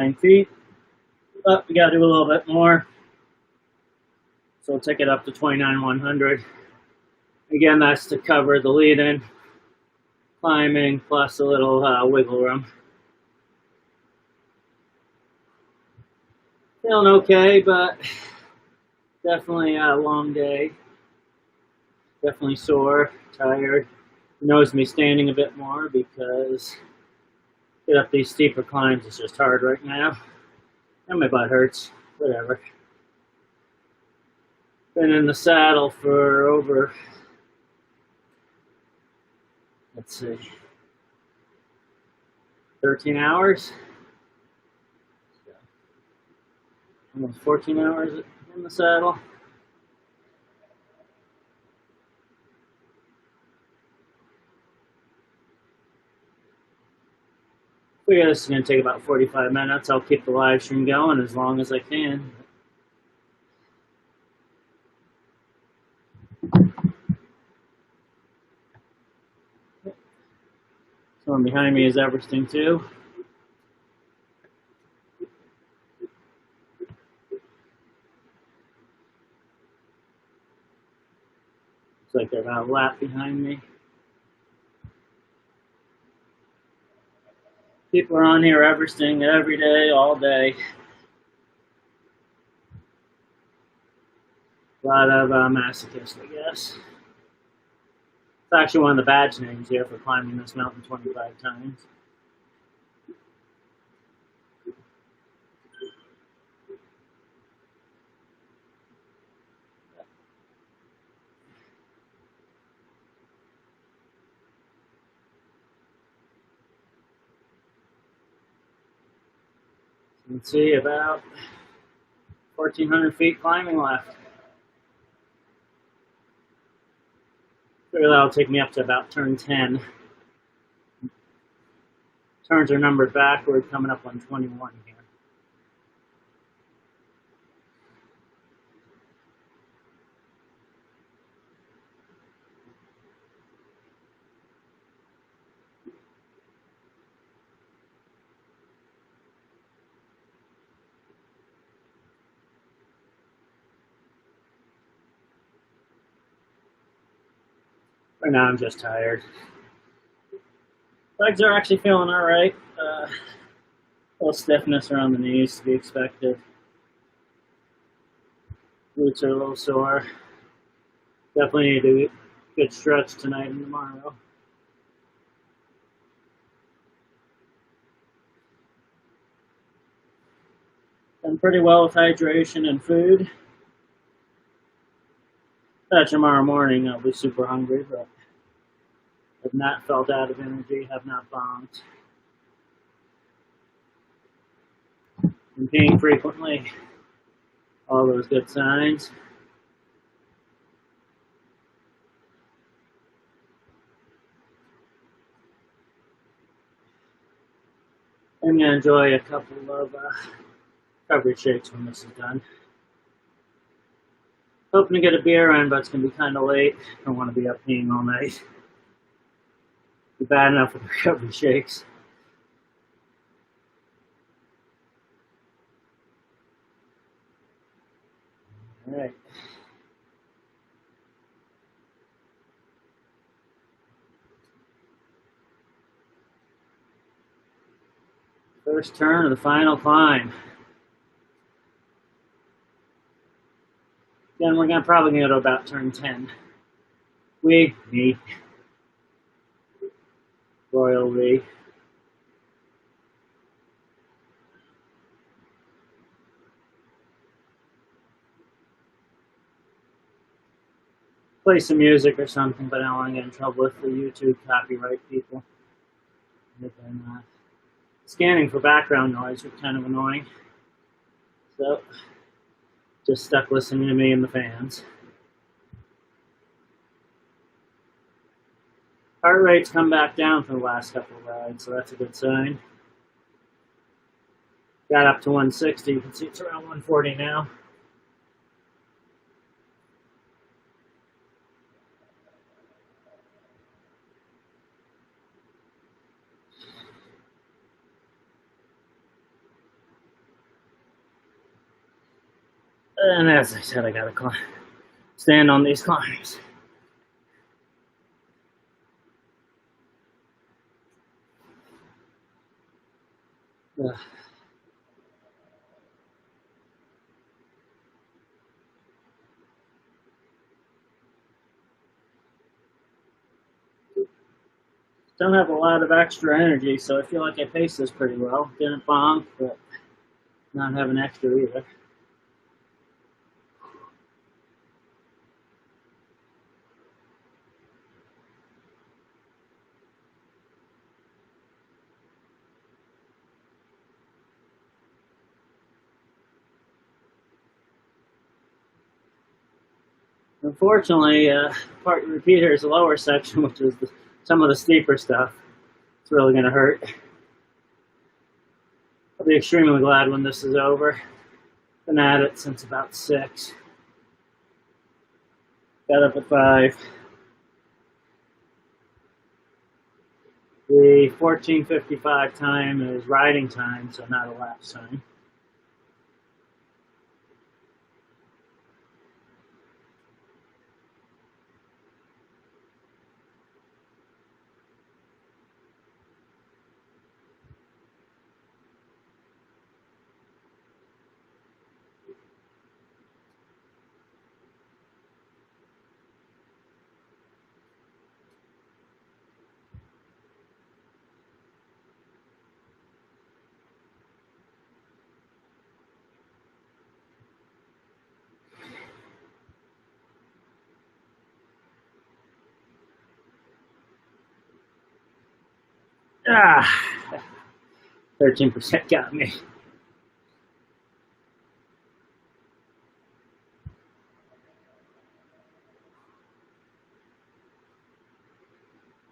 9 feet, but we gotta do a little bit more. So we'll take it up to 29,100. Again, that's to cover the lead-in, climbing, plus a little wiggle room. Feeling okay, but definitely a long day. Definitely sore, tired. You notice me standing a bit more because get up these steeper climbs is just hard right now. And my butt hurts. Whatever. Been in the saddle for over, let's see, 13 hours. Almost 14 hours in the saddle. Figure this is going to take about 45 minutes. I'll keep the live stream going as long as I can. Someone behind me is Everesting too. Looks like they're about a lap behind me. People are on here Everesting every day, all day. A lot of masochists, I guess. It's actually one of the badge names here for climbing this mountain 25 times. You can see about 1,400 feet climbing left. Figure that'll take me up to about turn 10. Turns are numbered backward, coming up on 21 here. Right now I'm just tired. Legs are actually feeling all right. A little stiffness around the knees to be expected. Glutes are a little sore. Definitely need to do a good stretch tonight and tomorrow. Done pretty well with hydration and food. Tomorrow morning I'll be super hungry, but have not felt out of energy, have not bombed. I'm peeing frequently. All those good signs. I'm going to enjoy a couple of recovery shakes when this is done. Hoping to get a beer in, but it's going to be kind of late. Don't want to be up peeing all night. Be bad enough with recovery shakes. All right. First turn of the final climb. Then we're gonna probably go to about turn 10. Me, Royal we. Play some music or something, but I don't want to get in trouble with the YouTube copyright people. I'm scanning for background noise, which is kind of annoying. So, just stuck listening to me and the fans. Heart rate's come back down for the last couple of rides, so that's a good sign. Got up to 160, you can see it's around 140 now. And as I said, I gotta stand on these climbs. Ugh. Don't have a lot of extra energy, so I feel like I paced this pretty well. Didn't bonk, but not having extra either. Unfortunately, part repeater is the lower section, which is some of the steeper stuff. It's really going to hurt. I'll be extremely glad when this is over. Been at it since about 6. Got up at 5. The 14:55 time is riding time, so not a lapse time. Ah, 13% got me.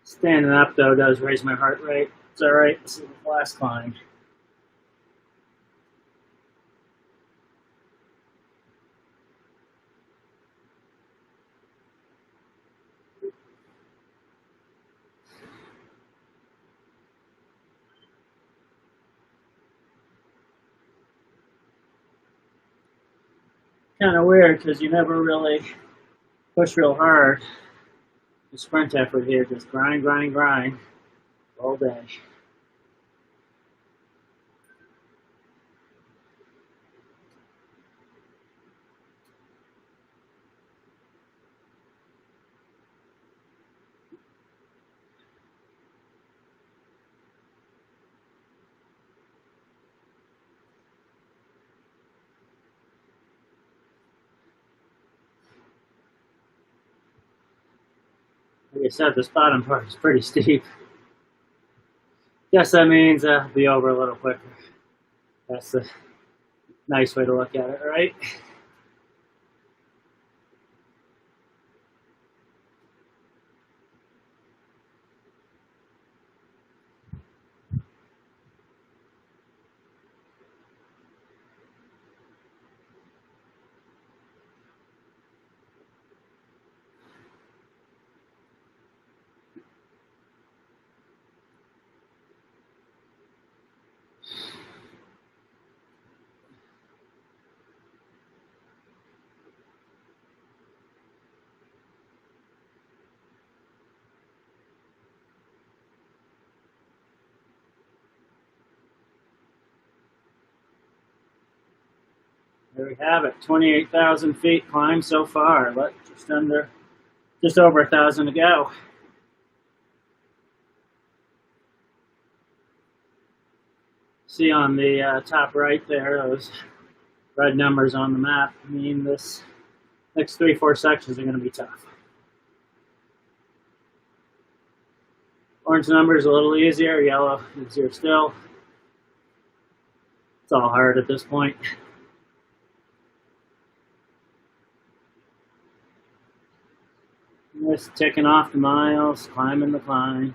Standing up, though, does raise my heart rate. It's all right. This is the last climb. Kind of weird because you never really push real hard. The sprint effort here, just grind, grind, grind all day. Like I said, this bottom part is pretty steep. Guess that means I'll be over a little quicker. That's the nice way to look at it, right? There we have it, 28,000 feet climbed so far. Just over 1,000 to go. See on the top right there, those red numbers on the map mean this next 3-4 sections are going to be tough. Orange numbers a little easier, yellow easier still. It's all hard at this point. Just ticking off the miles, climbing the climb.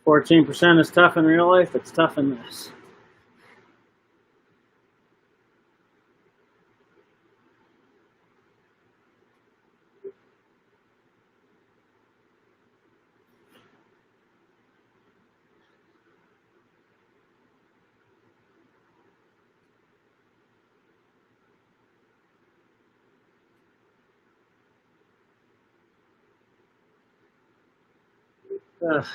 14% is tough in real life, it's tough in this. Ugh.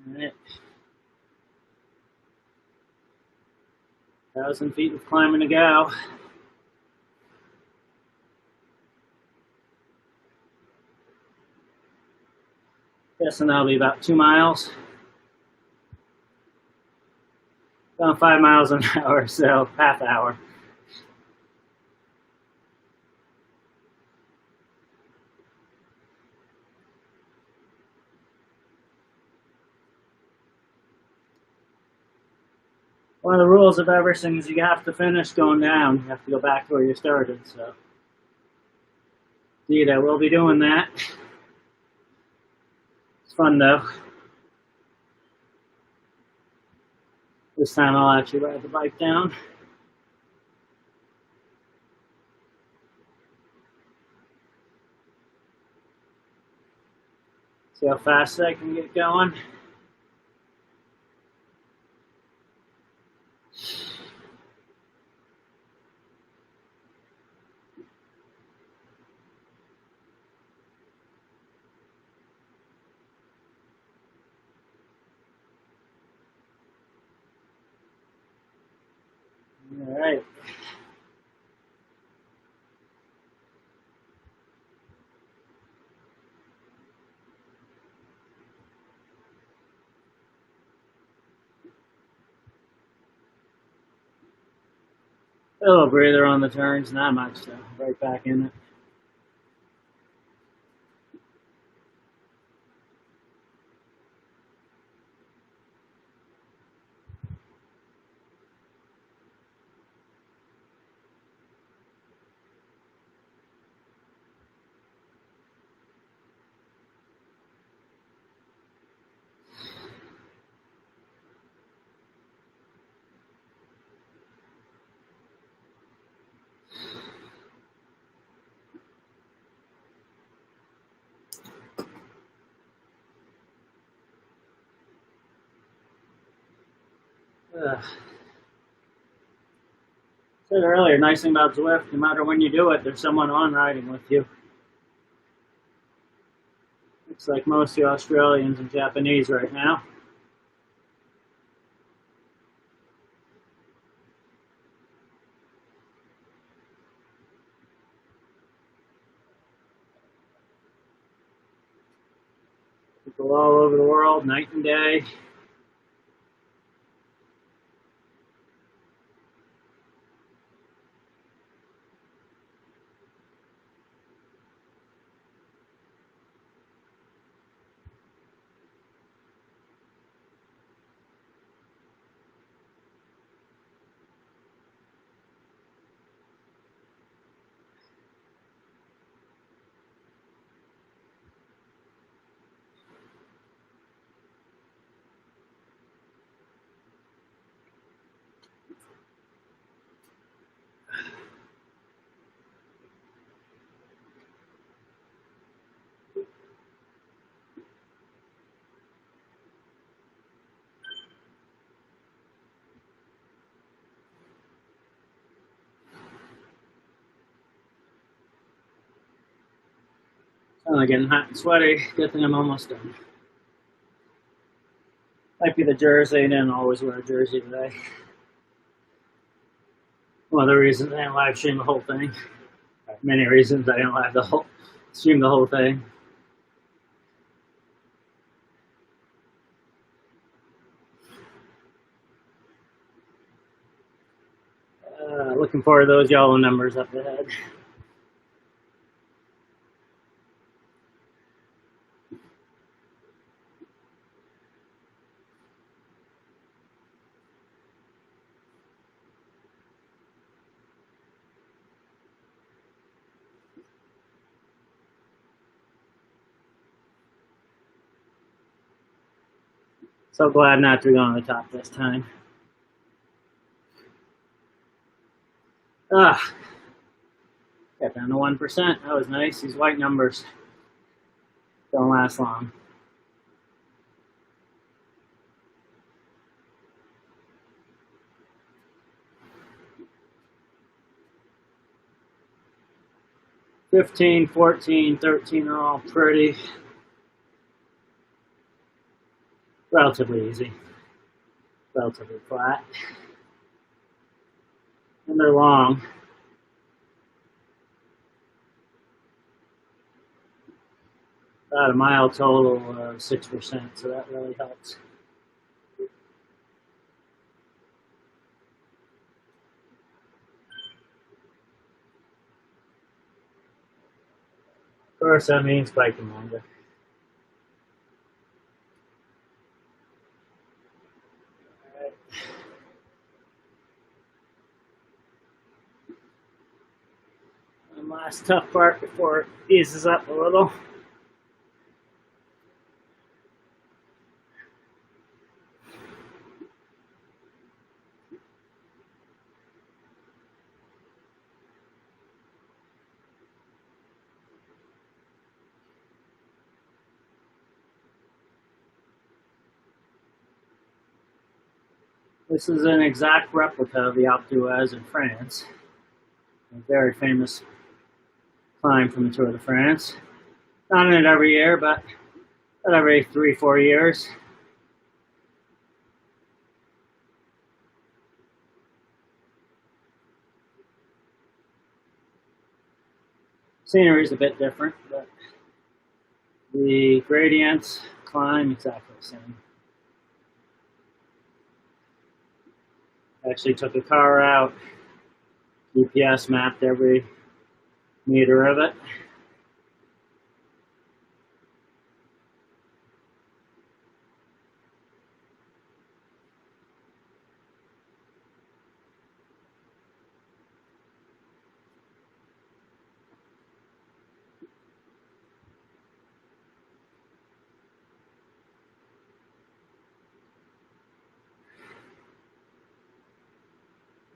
All right. 1,000 feet of climbing to go. Guessing that'll be about 2 miles. About 5 miles an hour, so half hour. One of the rules of everything is you have to finish going down. You have to go back to where you started, so. Indeed, I will be doing that. It's fun though. This time I'll actually ride the bike down. See how fast I can get going. All right. A little breather on the turns, not much though. Right back in it. Said earlier, nice thing about Zwift, no matter when you do it, there's someone on riding with you. Looks like most of the Australians and Japanese right now. People all over the world, night and day. Finally getting hot and sweaty. Good thing I'm almost done. Might be the jersey, I didn't always wear a jersey today. One of the reasons I didn't live stream the whole thing. Many reasons I didn't live stream the whole thing. Looking forward to those yellow numbers up ahead. So glad not to go on the top this time. Got down to 1%. That was nice. These white numbers don't last long. $15, $14, $13 are all pretty relatively easy, relatively flat, and they're long. About a mile total of 6%, so that really helps. Of course, that means biking longer. Right. One last tough part before it eases up a little. This is an exact replica of the Alpe d'Huez in France, a very famous climb from the Tour de France. Not in it every year, but every 3-4 years. Scenery is a bit different, but the gradients, climb, exactly the same. Actually took a car out, GPS mapped every meter of it.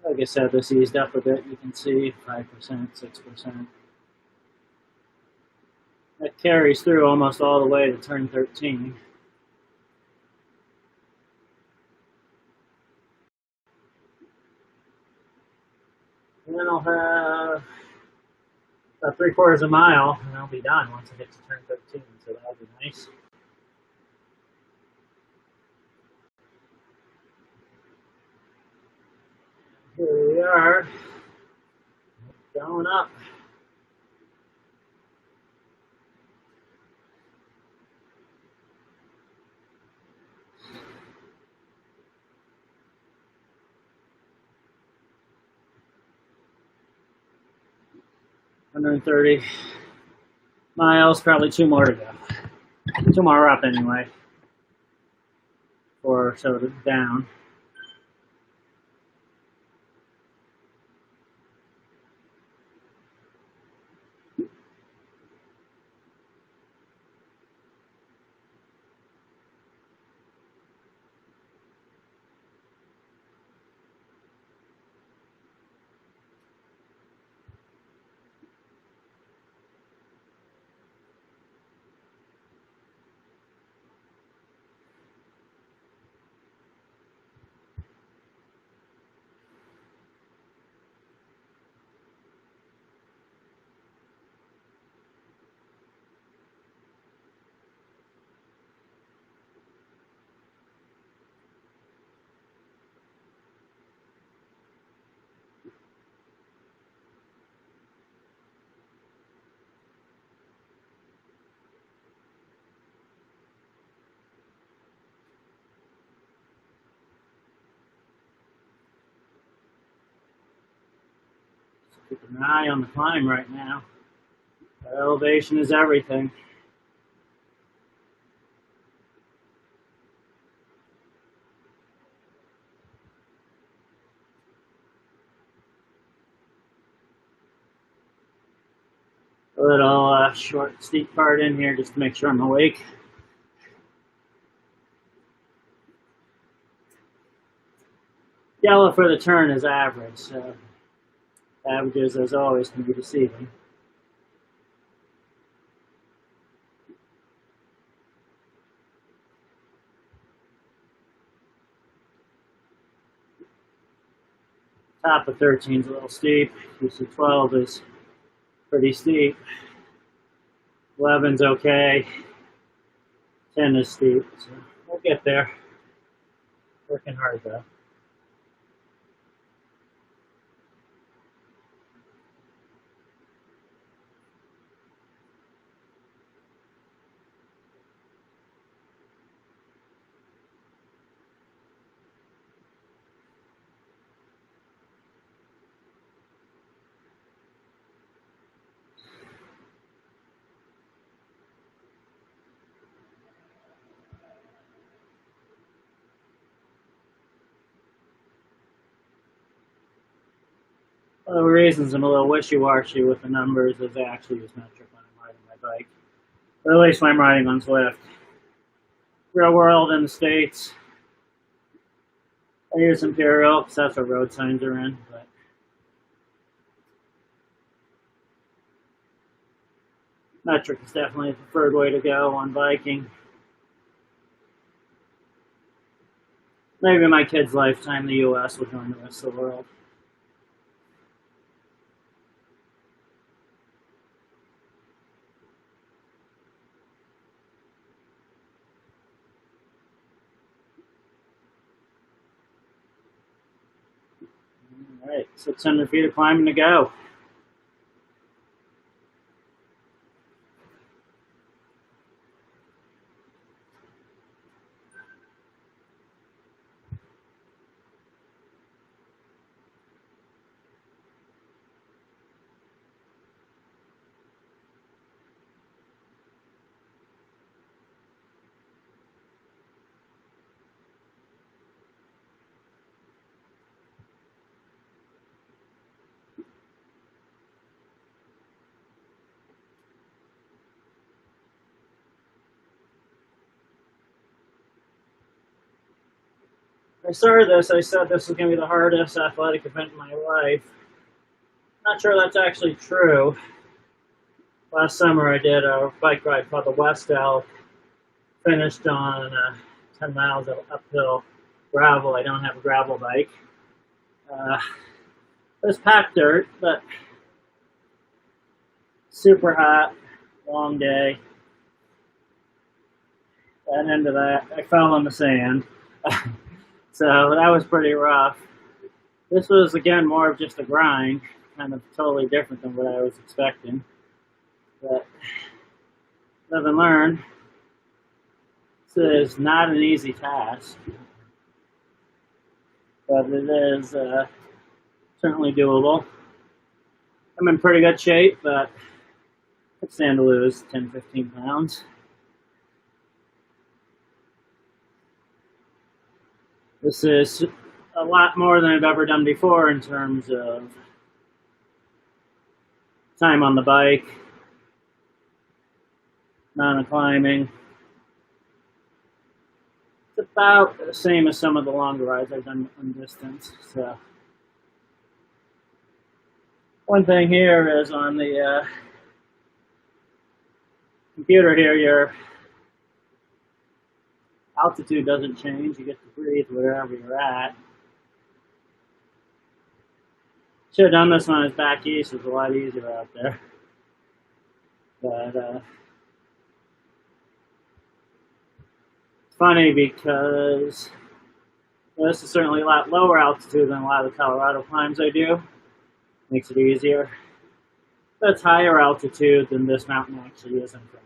Like I said, this eased up a bit. You can see 5%, 6%. That carries through almost all the way to turn 13. And then I'll have about 3/4 of a mile, and I'll be done once I get to turn 13, so that'll be nice. Here we are, going up. $130 miles, probably 2 more to go. 2 more up anyway, or so down. Keep an eye on the climb right now. Elevation is everything. A little short, steep part in here just to make sure I'm awake. Yellow for the turn is average, so averages, as always, can be deceiving. Top of 13 is a little steep. UC 12 is pretty steep. 11's okay. 10 is steep. So we'll get there. Working hard though. One of the reasons I'm a little wishy-washy with the numbers is I actually use metric when I'm riding my bike. Or at least when I'm riding on Zwift. Real world in the States, I use Imperial because that's what road signs are in. But metric is definitely the preferred way to go on biking. Maybe in my kid's lifetime, the U.S. will join the rest of the world. All right, 600 feet of climbing to go. I started this, I said this was going to be the hardest athletic event in my life. Not sure that's actually true. Last summer I did a bike ride called the West Elk. Finished on 10 miles of uphill gravel. I don't have a gravel bike. It was packed dirt, but super hot, long day. And into that, I fell in the sand. So that was pretty rough. This was, again, more of just a grind, kind of totally different than what I was expecting. But live and learn. This is not an easy task, but it is certainly doable. I'm in pretty good shape, but I could stand to lose 10, 15 pounds. This is a lot more than I've ever done before in terms of time on the bike, amount of climbing. It's about the same as some of the longer rides I've done on distance. So one thing here is on the computer here, your altitude doesn't change. You get to breathe wherever you're at. Should have done this when I was back east. It was a lot easier out there. But it's funny because this is certainly a lot lower altitude than a lot of the Colorado climbs I do. Makes it easier. But it's higher altitude than this mountain actually is in France.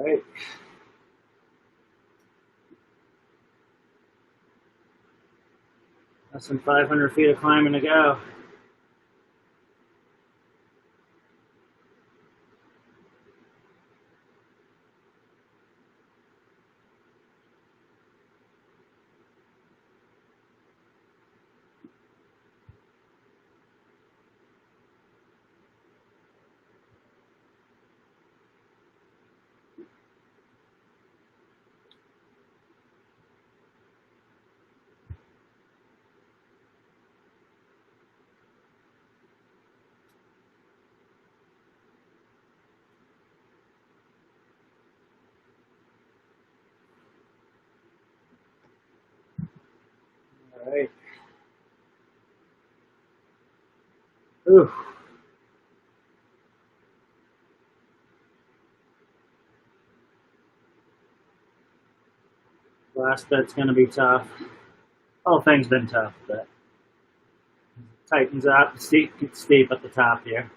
right. Less than 500 feet of climbing to go. All right. Ooh. Last bit's going to be tough. Whole thing's been tough, but tightens up. Steep, gets steep at the top here.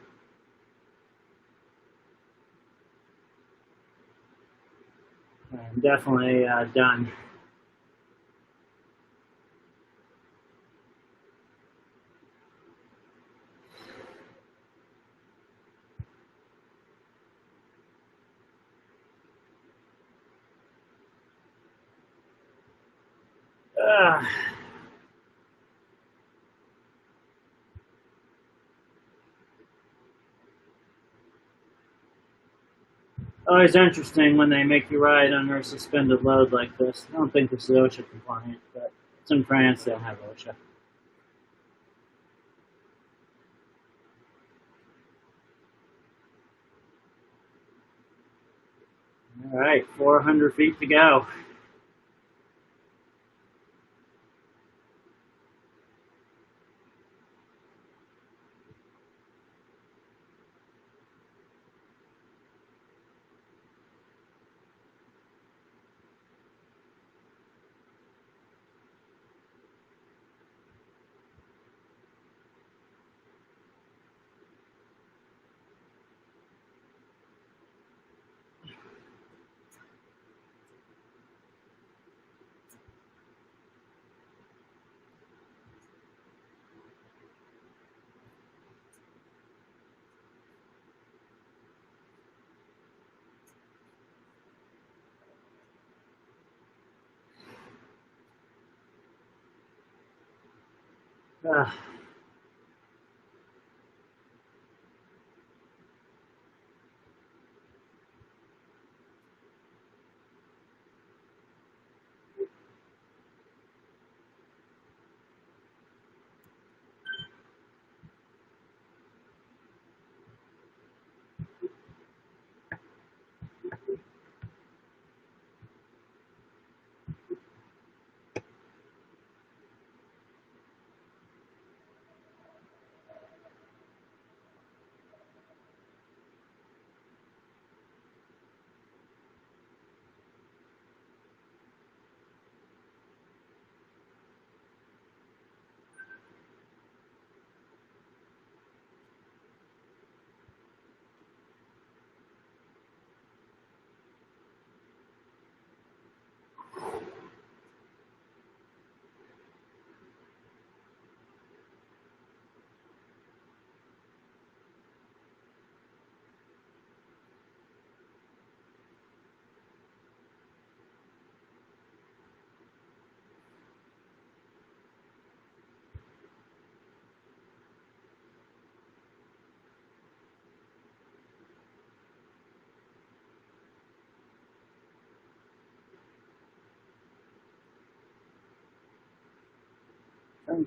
I'm definitely done. Uh, Always interesting when they make you ride under a suspended load like this. I don't think this is OSHA compliant, but it's in France, they don't have OSHA. All right, 400 feet to go. Uh,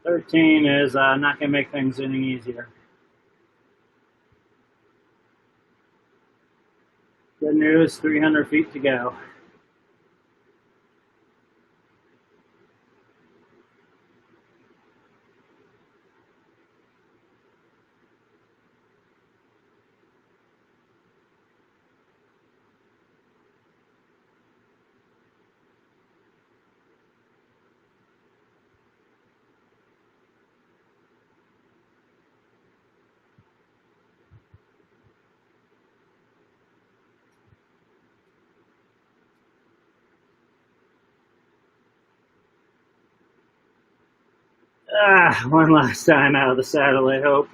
13 is not going to make things any easier. Good news, 300 feet to go. One last time out of the saddle, I hope.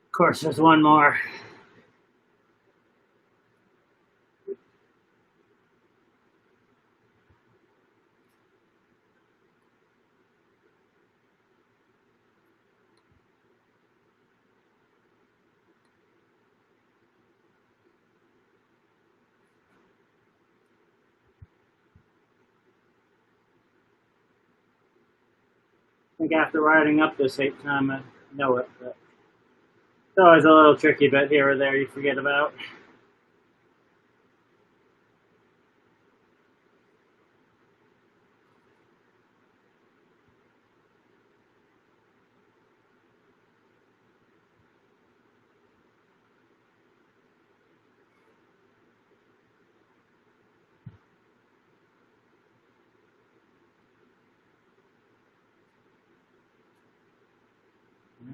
Of course, there's one more. I think after riding up this 8th time, I know it, but it's always a little tricky bit here or there you forget about.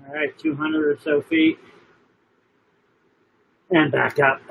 All right, 200 or so feet, and back up.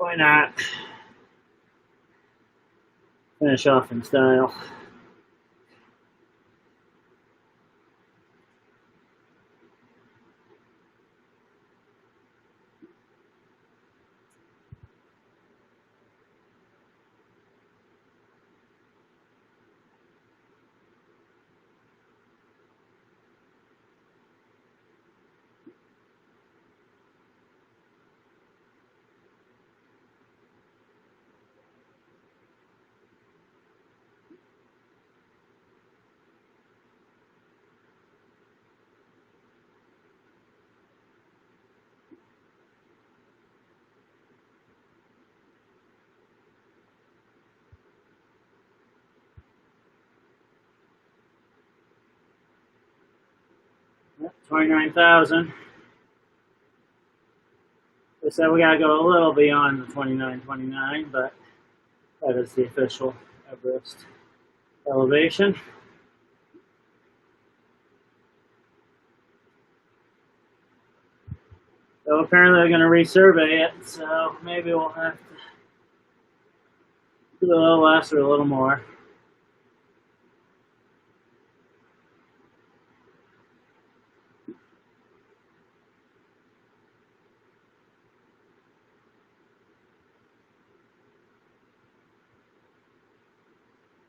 Why not? Finish off in style. 29,000. They said we gotta go a little beyond the 2929, but that is the official Everest elevation. So apparently they're going to resurvey it, so maybe we'll have to do a little less or a little more.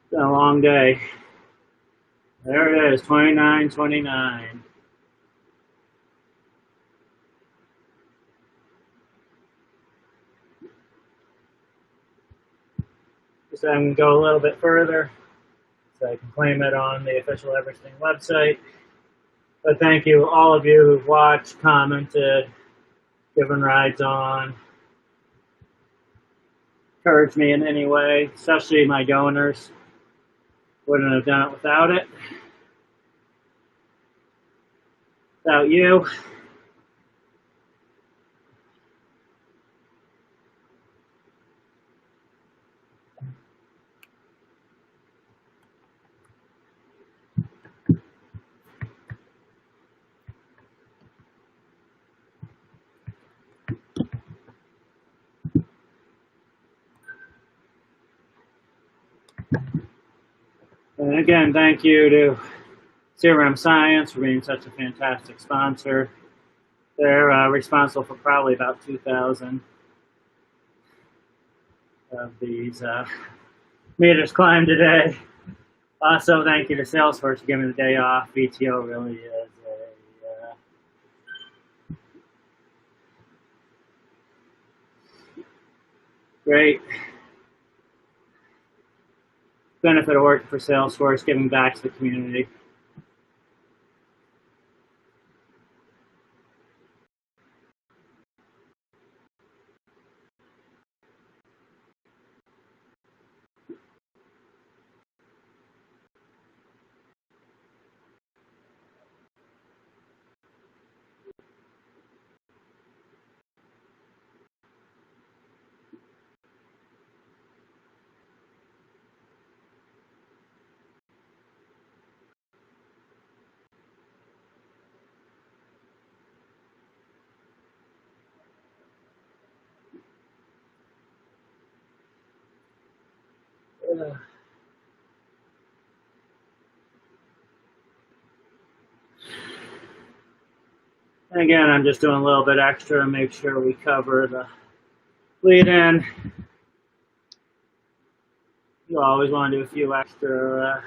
It's been a long day. There it is, 2929. So I'm going to go a little bit further so I can claim it on the official Everesting website. But thank you, all of you who've watched, commented, given rides on, encouraged me in any way, especially my donors. Wouldn't have done it without it. Without you. And again, thank you to CRM Science for being such a fantastic sponsor. They're responsible for probably about 2,000 of these meters climbed today. Also, thank you to Salesforce for giving me the day off. VTO really is a great benefit of working for Salesforce, giving back to the community. And again, I'm just doing a little bit extra to make sure we cover the lead in. You always want to do a few extra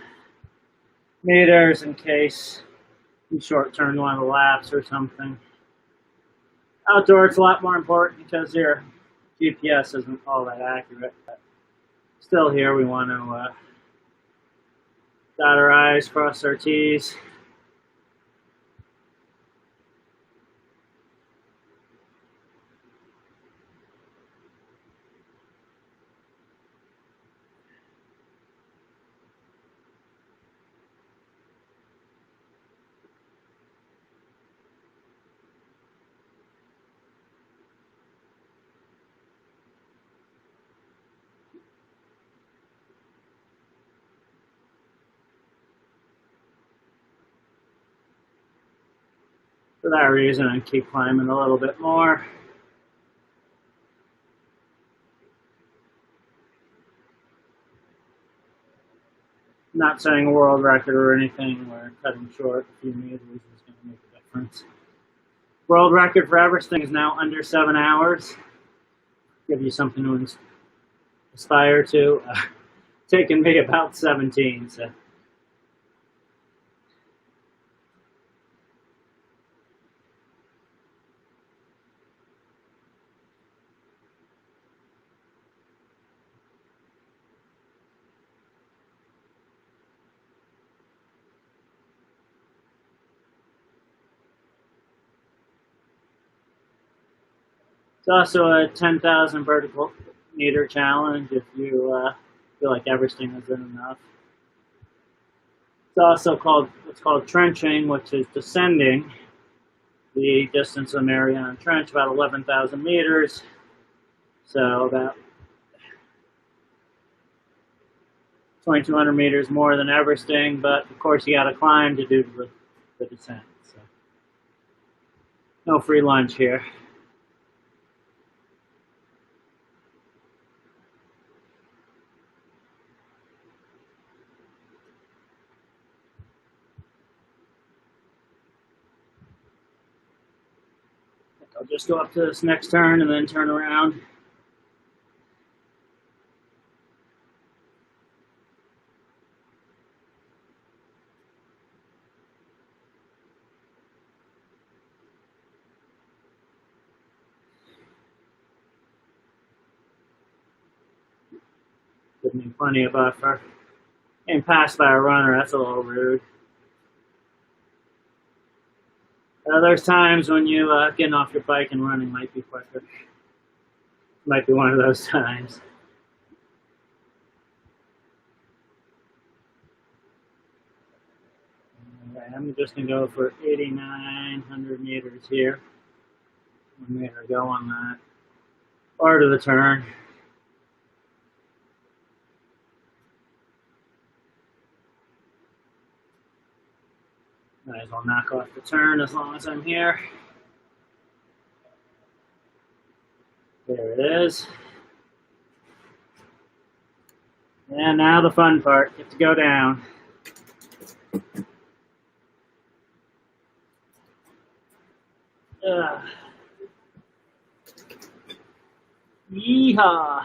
meters in case you short-turn one of the laps or something. Outdoor, it's a lot more important because your GPS isn't all that accurate. But still here, we want to dot our I's, cross our T's. For that reason, I keep climbing a little bit more. Not setting a world record or anything, we're cutting short a few meters is going to make a difference. World record for Everesting is now under 7 hours. Give you something to aspire to. Taking me about 17, so. It's also a 10,000 vertical meter challenge if you feel like Everesting isn't enough. It's also called what's called trenching, which is descending The distance of the Mariana Trench, about 11,000 meters. So about 2,200 meters more than Everesting, but of course you got to climb to do the descent. So no free lunch here. I'll just go up to this next turn and then turn around. Give me plenty of buffer. Getting passed by a runner, that's a little rude. There's times when you getting off your bike and running might be quicker. Might be one of those times. Right, I'm just going to go for 8,900 meters here. 1 meter to go on that part of the turn. Might as well knock off the turn as long as I'm here. There it is. And now the fun part, get to go down. Yeehaw!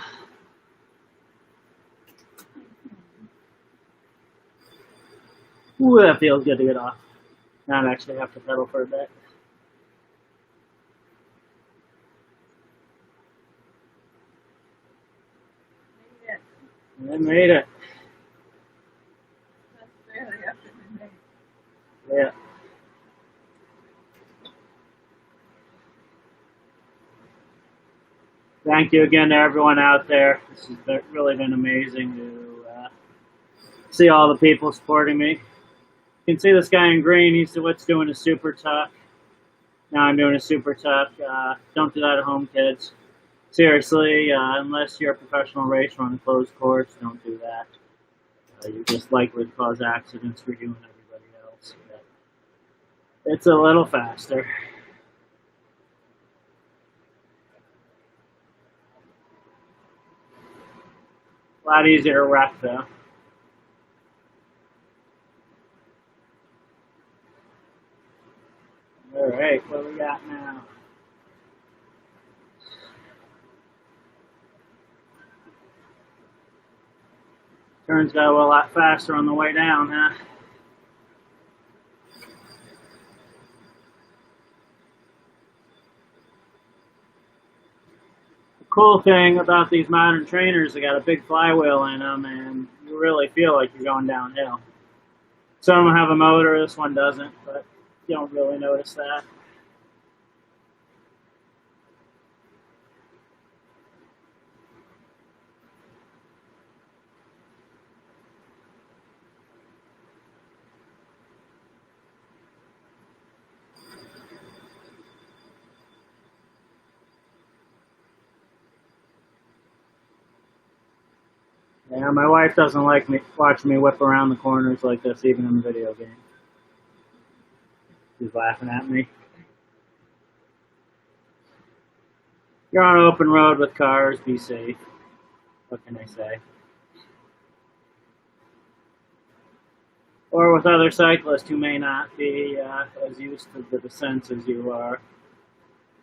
Ooh, that feels good to get off. Not actually have to pedal for a bit. I made it. Yeah. Thank you again to everyone out there. This has really been amazing to see all the people supporting me. You can see this guy in green. He's what's doing a super tuck. Now I'm doing a super tuck. Don't do that at home, kids. Seriously, unless you're a professional racer on a closed course, don't do that. You're just likely to cause accidents for you and everybody else. But it's a little faster. A lot easier to wreck, though. All right, what do we got now? Turns got a lot faster on the way down, huh? The cool thing about these modern trainers, they got a big flywheel in them, and you really feel like you're going downhill. Some of them have a motor, this one doesn't, but you don't really notice that. Yeah, my wife doesn't like me watching me whip around the corners like this, even in the video game. She's laughing at me. You're on an open road with cars, be safe. What can I say? Or with other cyclists who may not be as used to the descents as you are.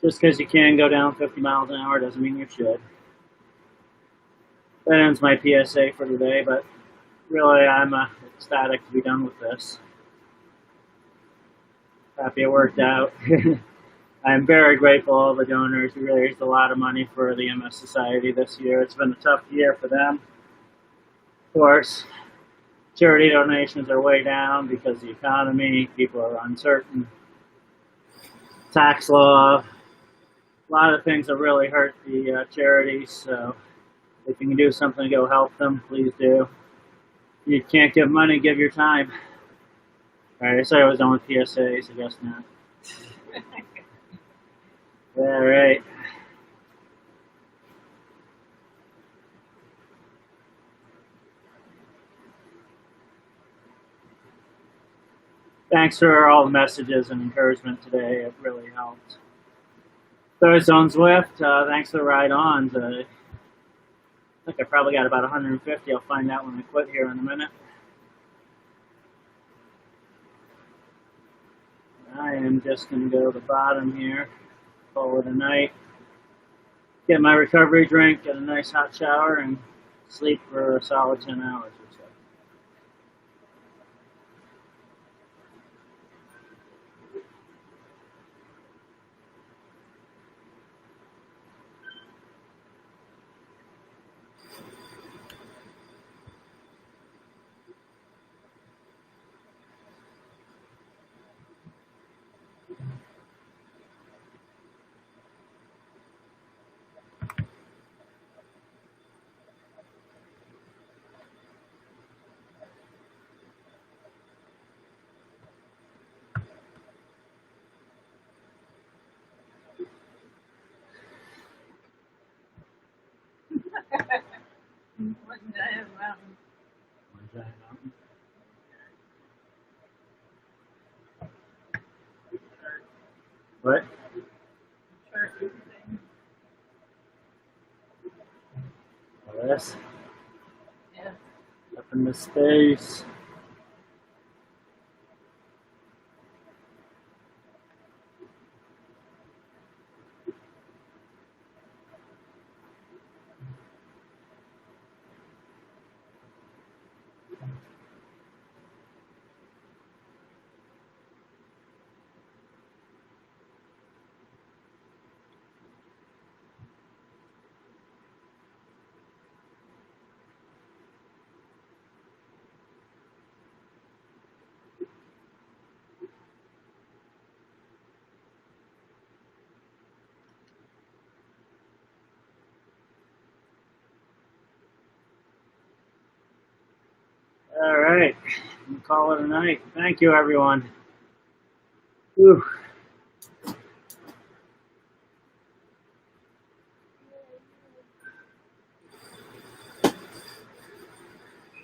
Just because you can go down 50 miles an hour doesn't mean you should. That ends my PSA for today, but really I'm ecstatic to be done with this. Happy it worked out. I'm very grateful to all the donors. We raised a lot of money for the MS Society this year. It's been a tough year for them. Of course, charity donations are way down because of the economy. People are uncertain. Tax law. A lot of things have really hurt the charities, so if you can do something to go help them, please do. If you can't give money, give your time. Alright, I said I was done with PSAs, I guess not. All right. Thanks for all the messages and encouragement today. It really helped. Third Zone Zwift, thanks for the ride on. I think I probably got about 150. I'll find out when I quit here in a minute. I am just going to go to the bottom here, call it a night, get my recovery drink, get a nice hot shower, and sleep for a solid 10 hours or so. One giant mountain. One giant mountain. What? Sure, everything. All this? Yeah. Up in the space. All right, we'll call it a night. Thank you, everyone. Whew.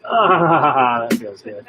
Ah, that feels good.